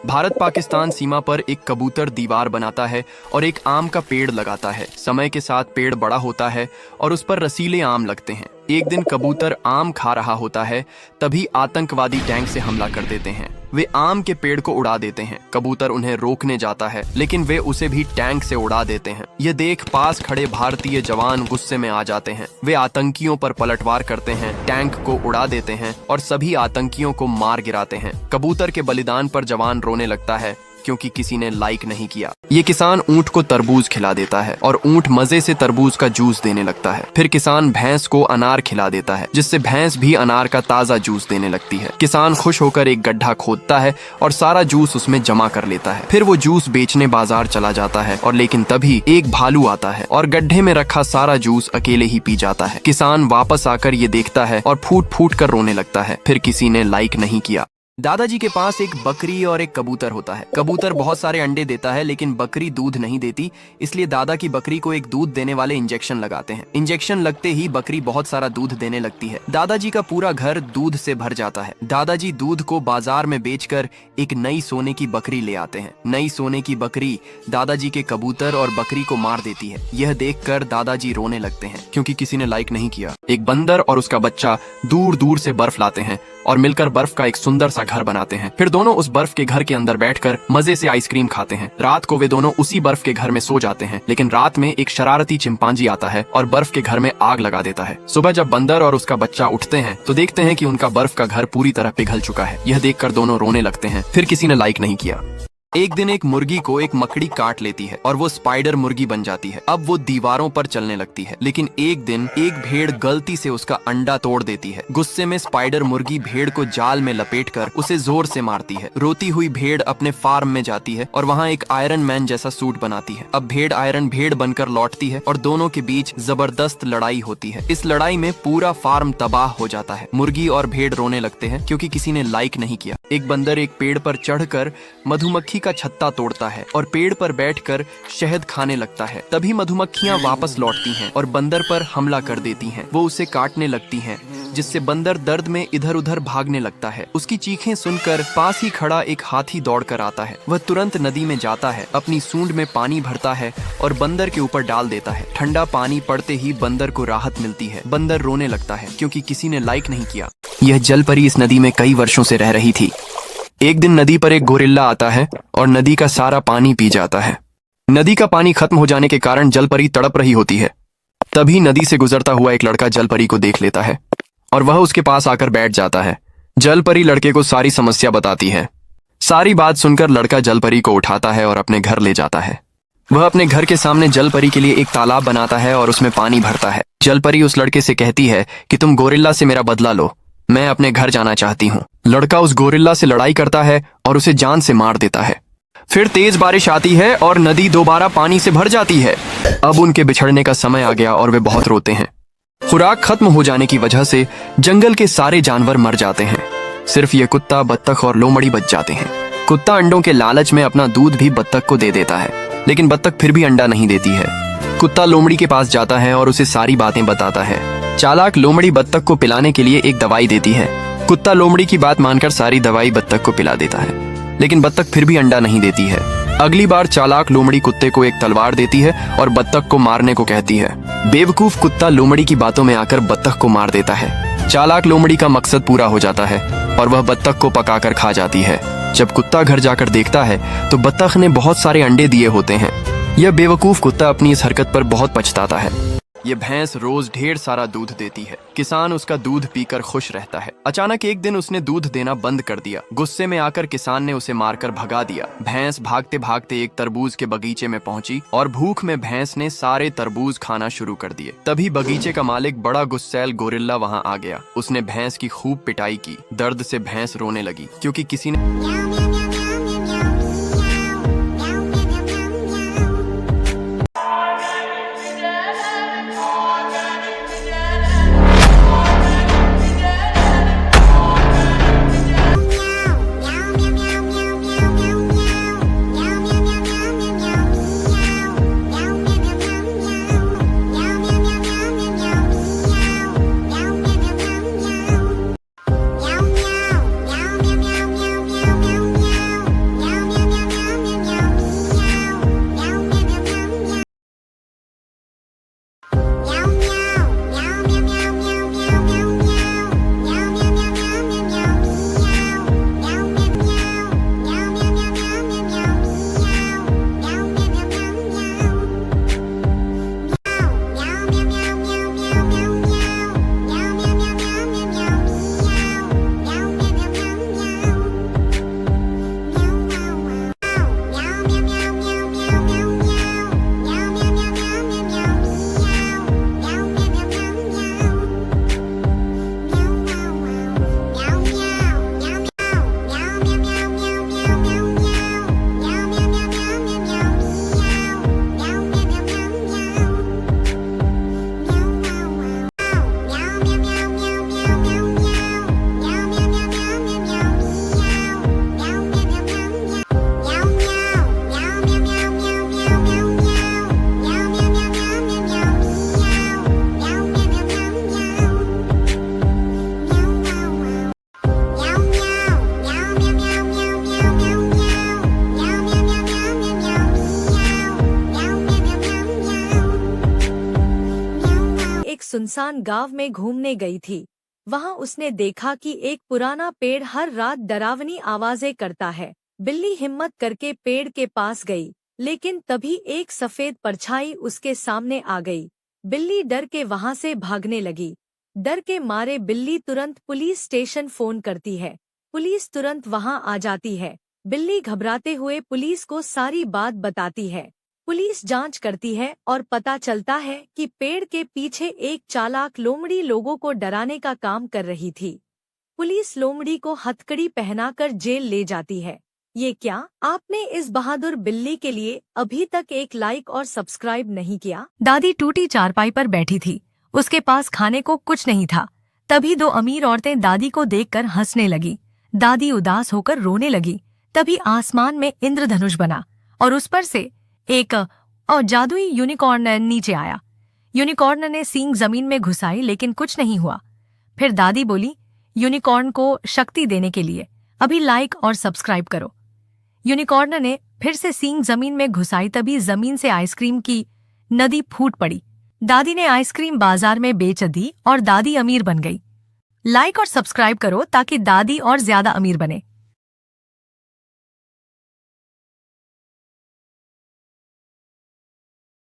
भारत पाकिस्तान सीमा पर एक कबूतर दीवार बनाता है और एक आम का पेड़ लगाता है। समय के साथ पेड़ बड़ा होता है और उस पर रसीले आम लगते हैं। एक दिन कबूतर आम खा रहा होता है, तभी आतंकवादी टैंक से हमला कर देते हैं। वे आम के पेड़ को उड़ा देते हैं। कबूतर उन्हें रोकने जाता है, लेकिन वे उसे भी टैंक से उड़ा देते हैं। यह देख पास खड़े भारतीय जवान गुस्से में आ जाते हैं। वे आतंकियों पर पलटवार करते हैं, टैंक को उड़ा देते हैं और सभी आतंकियों को मार गिराते हैं। कबूतर के बलिदान पर जवान रोने लगता है, क्योंकि किसी ने लाइक नहीं किया। ये किसान ऊंट को तरबूज खिला देता है और ऊंट मजे से तरबूज का जूस देने लगता है। फिर किसान भैंस को अनार खिला देता है, जिससे भैंस भी अनार का ताजा जूस देने लगती है। किसान खुश होकर एक गड्ढा खोदता है और सारा जूस उसमें जमा कर लेता है। फिर वो जूस बेचने बाजार चला जाता है, और लेकिन तभी एक भालू आता है और गड्ढे में रखा सारा जूस अकेले ही पी जाता है। किसान वापस आकर ये देखता है और फूट फूट कर रोने लगता है। फिर किसी ने लाइक नहीं किया। दादाजी के पास एक बकरी और एक कबूतर होता है। कबूतर बहुत सारे अंडे देता है, लेकिन बकरी दूध नहीं देती, इसलिए दादा की बकरी को एक दूध देने वाले इंजेक्शन लगाते हैं। इंजेक्शन लगते ही बकरी बहुत सारा दूध देने लगती है। दादाजी का पूरा घर दूध से भर जाता है। दादाजी दूध को बाजार में बेचकर एक नई सोने की बकरी ले आते हैं। नई सोने की बकरी दादाजी के कबूतर और बकरी को मार देती है। यह देखकर दादाजी रोने लगते हैं, क्योंकि किसी ने लाइक नहीं किया। एक बंदर और उसका बच्चा दूर दूर से बर्फ लाते हैं और मिलकर बर्फ का एक सुंदर सा घर बनाते हैं। फिर दोनों उस बर्फ के घर के अंदर बैठकर मजे से आइसक्रीम खाते हैं। रात को वे दोनों उसी बर्फ के घर में सो जाते हैं, लेकिन रात में एक शरारती चिंपांजी आता है और बर्फ के घर में आग लगा देता है। सुबह जब बंदर और उसका बच्चा उठते हैं तो देखते हैं कि उनका बर्फ का घर पूरी तरह पिघल चुका है। यह देखकर दोनों रोने लगते हैं। फिर किसी ने लाइक नहीं किया। एक दिन एक मुर्गी को एक मकड़ी काट लेती है और वो स्पाइडर मुर्गी बन जाती है। अब वो दीवारों पर चलने लगती है, लेकिन एक दिन एक भेड़ गलती से उसका अंडा तोड़ देती है। गुस्से में स्पाइडर मुर्गी भेड़ को जाल में लपेटकर उसे जोर से मारती है। रोती हुई भेड़ अपने फार्म में जाती है और वहाँ एक आयरन मैन जैसा सूट बनाती है। अब भेड़ आयरन भेड़ बनकर लौटती है और दोनों के बीच जबरदस्त लड़ाई होती है। इस लड़ाई में पूरा फार्म तबाह हो जाता है। मुर्गी और भेड़ रोने लगते हैं, क्योंकि किसी ने लाइक नहीं किया। एक बंदर एक पेड़ पर चढ़कर मधुमक्खी का छत्ता तोड़ता है और पेड़ पर बैठकर शहद खाने लगता है। तभी मधुमक्खियां वापस लौटती हैं और बंदर पर हमला कर देती हैं। वो उसे काटने लगती हैं, जिससे बंदर दर्द में इधर उधर भागने लगता है। उसकी चीखें सुनकर पास ही खड़ा एक हाथी दौड़कर आता है। वह तुरंत नदी में जाता है, अपनी सूंड में पानी भरता है और बंदर के ऊपर डाल देता है। ठंडा पानी पड़ते ही बंदर को राहत मिलती है। बंदर रोने लगता है, क्योंकि किसी ने लाइक नहीं किया। यह जलपरी इस नदी में कई वर्षों से रह रही थी। एक दिन नदी पर एक गोरिल्ला आता है और नदी का सारा पानी पी जाता है। नदी का पानी खत्म हो जाने के कारण जलपरी तड़प रही होती है। तभी नदी से गुजरता हुआ एक लड़का जलपरी को देख लेता है और वह उसके पास आकर बैठ जाता है। जलपरी लड़के को सारी समस्या बताती है। सारी बात सुनकर लड़का जलपरी को उठाता है और अपने घर ले जाता है। वह अपने घर के सामने जलपरी के लिए एक तालाब बनाता है और उसमें पानी भरता है। जलपरी उस लड़के से कहती है कि तुम गोरिल्ला से मेरा बदला लो, मैं अपने घर जाना चाहती हूँ। लड़का उस गोरिल्ला से लड़ाई करता है और उसे जान से मार देता है। फिर तेज बारिश आती है और नदी दोबारा पानी से भर जाती है। अब उनके बिछड़ने का समय आ गया और वे बहुत रोते हैं। खुराक खत्म हो जाने की वजह से जंगल के सारे जानवर मर जाते हैं। सिर्फ ये कुत्ता, बत्तख और लोमड़ी बच जाते हैं। कुत्ता अंडों के लालच में अपना दूध भी बत्तख को दे देता है, लेकिन बत्तख फिर भी अंडा नहीं देती है। कुत्ता लोमड़ी के पास जाता है और उसे सारी बातें बताता है। चालाक लोमड़ी बत्तख को पिलाने के लिए एक दवाई देती है। कुत्ता लोमड़ी की बात मानकर सारी दवाई बत्तख को पिला देता है, लेकिन बत्तख फिर भी अंडा नहीं देती है। अगली बार चालाक लोमड़ी कुत्ते को एक तलवार देती है और बत्तख को मारने को कहती है। बेवकूफ कुत्ता लोमड़ी की बातों में आकर बत्तख को मार देता है। चालाक लोमड़ी का मकसद पूरा हो जाता है और वह बत्तख को पकाकर खा जाती है। जब कुत्ता घर जाकर देखता है तो बत्तख ने बहुत सारे अंडे दिए होते हैं। यह बेवकूफ कुत्ता अपनी इस हरकत पर बहुत पछताता है। ये भैंस रोज ढेर सारा दूध देती है। किसान उसका दूध पीकर खुश रहता है। अचानक एक दिन उसने दूध देना बंद कर दिया। गुस्से में आकर किसान ने उसे मारकर भगा दिया। भैंस भागते भागते एक तरबूज के बगीचे में पहुंची और भूख में भैंस ने सारे तरबूज खाना शुरू कर दिए। तभी बगीचे का मालिक बड़ा गुस्सैल गोरिल्ला वहां आ गया। उसने भैंस की खूब पिटाई की। दर्द से भैंस रोने लगी, क्योंकि किसी ने सुनसान गांव में घूमने गई थी। वहां उसने देखा कि एक पुराना पेड़ हर रात डरावनी आवाजें करता है। बिल्ली हिम्मत करके पेड़ के पास गई, लेकिन तभी एक सफेद परछाई उसके सामने आ गई। बिल्ली डर के वहां से भागने लगी। डर के मारे बिल्ली तुरंत पुलिस स्टेशन फोन करती है। पुलिस तुरंत वहां आ जाती है। बिल्ली घबराते हुए पुलिस को सारी बात बताती है। पुलिस जांच करती है और पता चलता है कि पेड़ के पीछे एक चालाक लोमड़ी लोगों को डराने का काम कर रही थी। पुलिस लोमड़ी को हथकड़ी पहनाकर जेल ले जाती है। ये क्या आपने इस बहादुर बिल्ली के लिए अभी तक एक लाइक और सब्सक्राइब नहीं किया? दादी टूटी चारपाई पर बैठी थी। उसके पास खाने को कुछ नहीं था। तभी दो अमीर औरतें दादी को देखकर हंसने लगी। दादी उदास होकर रोने लगी। तभी आसमान में इंद्रधनुष बना और उस पर से एक और जादुई यूनिकॉर्न नीचे आया। यूनिकॉर्न ने सींग जमीन में घुसाई, लेकिन कुछ नहीं हुआ। फिर दादी बोली, यूनिकॉर्न को शक्ति देने के लिए अभी लाइक और सब्सक्राइब करो। यूनिकॉर्न ने फिर से सींग जमीन में घुसाई, तभी जमीन से आइसक्रीम की नदी फूट पड़ी। दादी ने आइसक्रीम बाजार में बेच दी और दादी अमीर बन गई। लाइक और सब्सक्राइब करो ताकि दादी और ज्यादा अमीर बने।